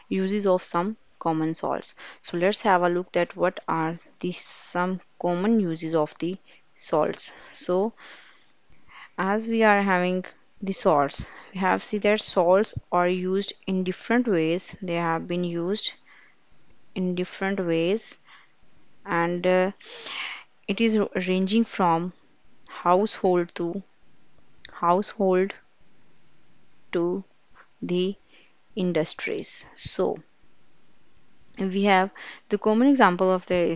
uses of some common salts. So let's have a look at what are the some common uses of the salts. So as we are having the salts, we have see that salts are used in different ways. They have been used in different ways, and it is ranging from household to household to the industries. So we have the common example of the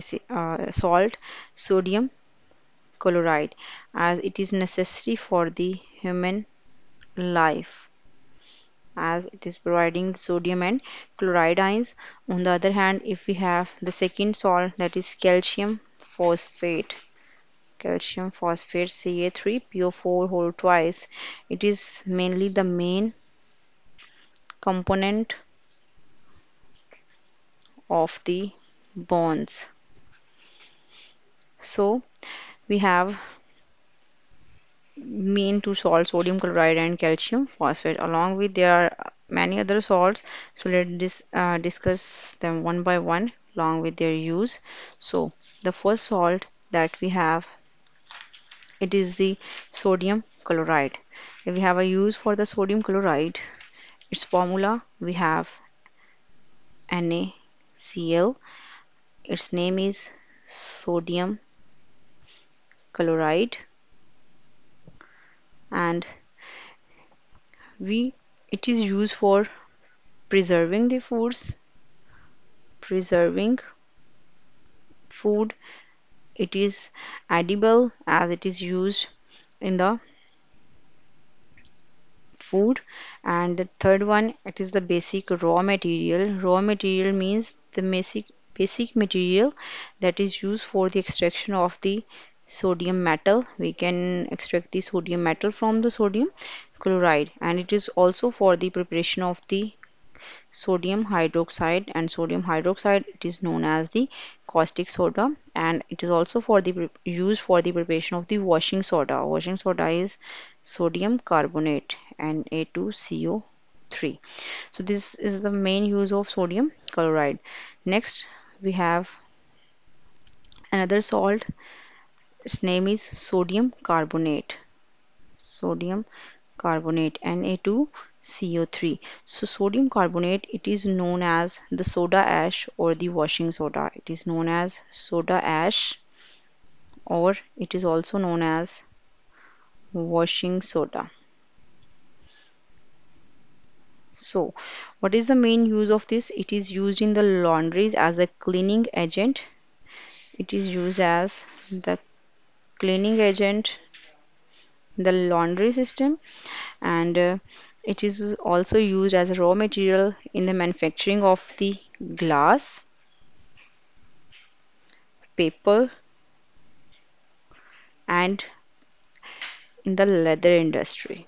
salt, sodium chloride, as it is necessary for the human life, as it is providing sodium and chloride ions. On the other hand, if we have the second salt, that is calcium phosphate Ca3PO4 whole twice, it is mainly the main component of the bonds. So we have main two salts, sodium chloride and calcium phosphate. Along with there are many other salts. So let's discuss them one by one along with their use. So the first salt that we have, it is the sodium chloride. If we have a use for the sodium chloride, its formula we have NaCl. Its name is sodium chloride, and we it is used for preserving the preserving food. It is edible as it is used in the food. And the third one, it is the basic raw material. Raw material means the basic material that is used for the extraction of the sodium metal. We can extract the sodium metal from the sodium chloride, and it is also for the preparation of the sodium hydroxide. And sodium hydroxide, it is known as the caustic soda, and it is also for the used for the preparation of the washing soda. Washing soda is sodium carbonate, Na2CO3. So this is the main use of sodium chloride. Next we have another salt. Its name is sodium carbonate. Sodium carbonate, Na2CO3. So sodium carbonate, it is known as the soda ash or the washing soda. It is known as soda ash, or it is also known as washing soda. So what is the main use of this? It is used in the laundries as a cleaning agent. It is used as the cleaning agent in the laundry system, and it is also used as a raw material in the manufacturing of the glass, paper, and in the leather industry.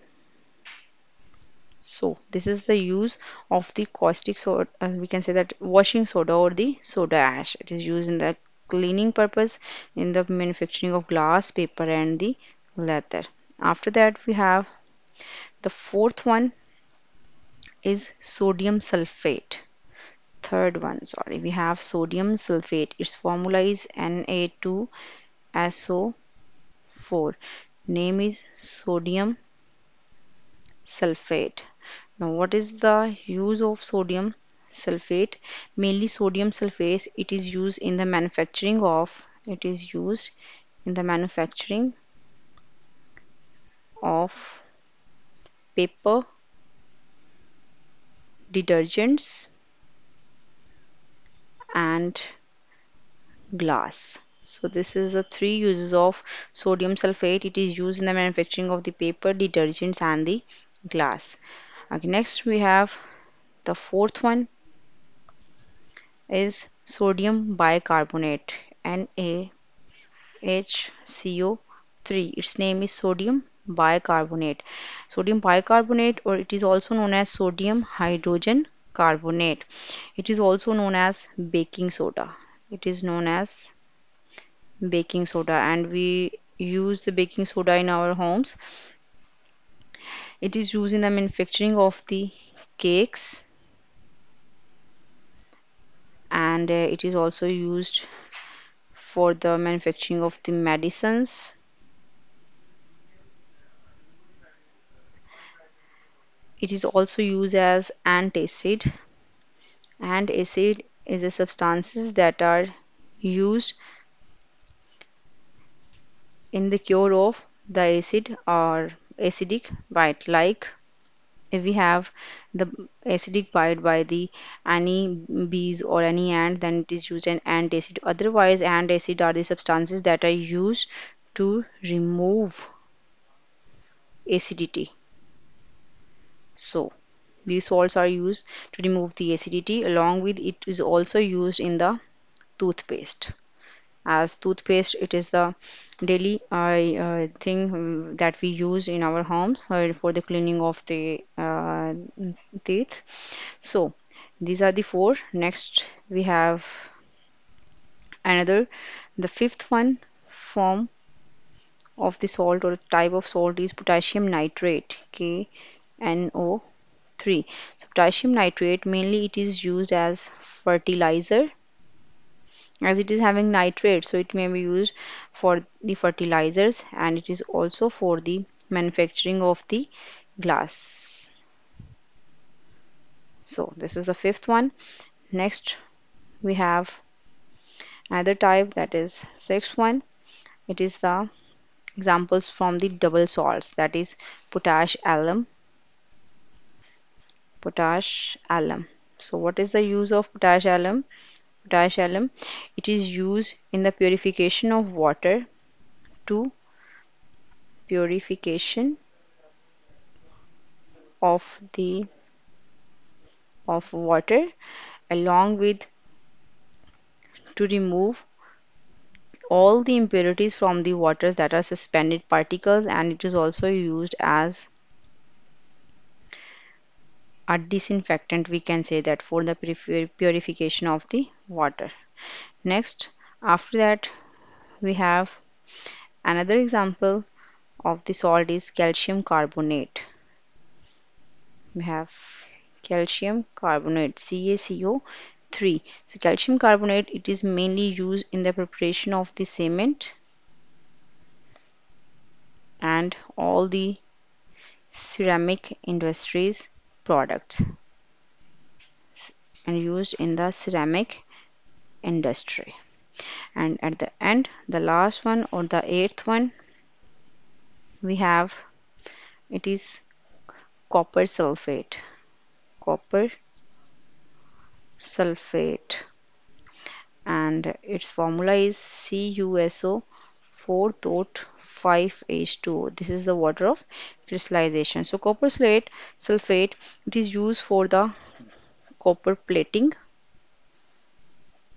So this is the use of the caustic soda, we can say that washing soda or the soda ash. It is used in the cleaning purpose in the manufacturing of glass, paper, and the leather. After that we have the fourth one is sodium sulfate. Third one, sorry, we have sodium sulfate. Its formula is Na2SO4. Name is sodium sulfate. Now, what is the use of sodium sulfate? Mainly sodium sulfate, it is used in the manufacturing of, it is used in the manufacturing of paper, detergents, and glass. So this is the three uses of sodium sulfate. It is used in the manufacturing of the paper, detergents, and the glass. Okay, next we have the fourth one is sodium bicarbonate, NaHCO3. Its name is sodium bicarbonate. Sodium bicarbonate, or it is also known as sodium hydrogen carbonate. It is also known as baking soda. It is known as baking soda, and we use the baking soda in our homes. It is used in the manufacturing of the cakes, and it is also used for the manufacturing of the medicines. It is also used as antacid. Antacid is a substances that are used in the cure of the acid or acidic bite. Like if we have the acidic bite by the any bees or any ant, then it is used an antacid. Otherwise, antacid are the substances that are used to remove acidity. So these salts are used to remove the acidity. Along with it is also used in the toothpaste. As toothpaste, it is the daily thing that we use in our homes for the cleaning of the teeth. So these are the four. Next, we have another. The fifth one form of the salt or type of salt is potassium nitrate, KNO3. So potassium nitrate mainly it is used as fertilizer, as it is having nitrate, so it may be used for the fertilizers, and it is also for the manufacturing of the glass. So this is the fifth one. Next, we have another type, that is sixth one. It is the examples from the double salts, that is potash alum. Potash alum. So what is the use of potash alum? Potash alum, it is used in the purification of water, to purification of the of water, along with to remove all the impurities from the waters, that are suspended particles, and it is also used as a disinfectant, we can say that, for the purification of the water. Next, after that, we have another example of the salt is calcium carbonate. We have calcium carbonate, CaCO3. So calcium carbonate, it is mainly used in the preparation of the cement and all the ceramic industries products, and used in the ceramic industry. And at the end, the last one or the eighth one, we have, it is copper sulfate. Copper sulfate, and its formula is CuSO 4-5H2O. This is the water of crystallization. So copper sulfate, it is used for the copper plating.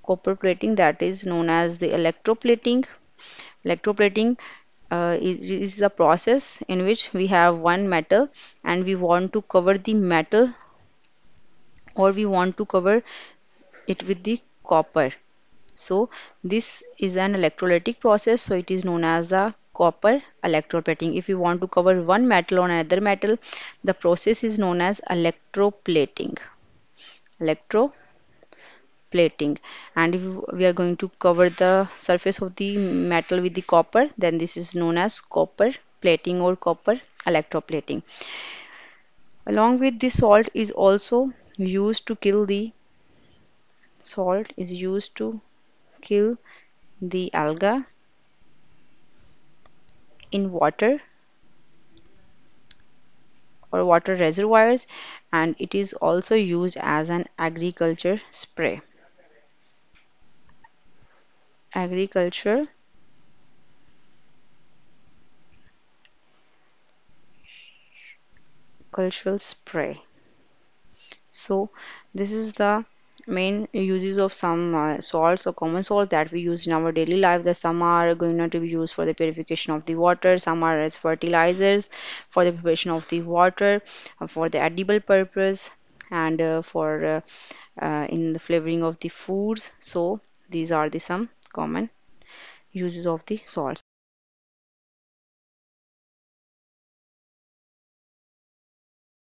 Copper plating, that is known as the electroplating. Electroplating is the process in which we have one metal and we want to cover the metal, or we want to cover it with the copper. So this is an electrolytic process, so it is known as the copper electroplating. If you want to cover one metal on another metal, the process is known as electroplating. Electroplating. And if we are going to cover the surface of the metal with the copper, then this is known as copper plating or copper electroplating. Along with this, salt is also used to kill the salt is used to kill the alga in water or water reservoirs, and it is also used as an agriculture spray. Agricultural cultural spray. So this is the main uses of some salts or common salt that we use in our daily life. That some are going to be used for the purification of the water, some are as fertilizers for the preparation of the water, for the edible purpose, and for in the flavoring of the foods. So these are the some common uses of the salts.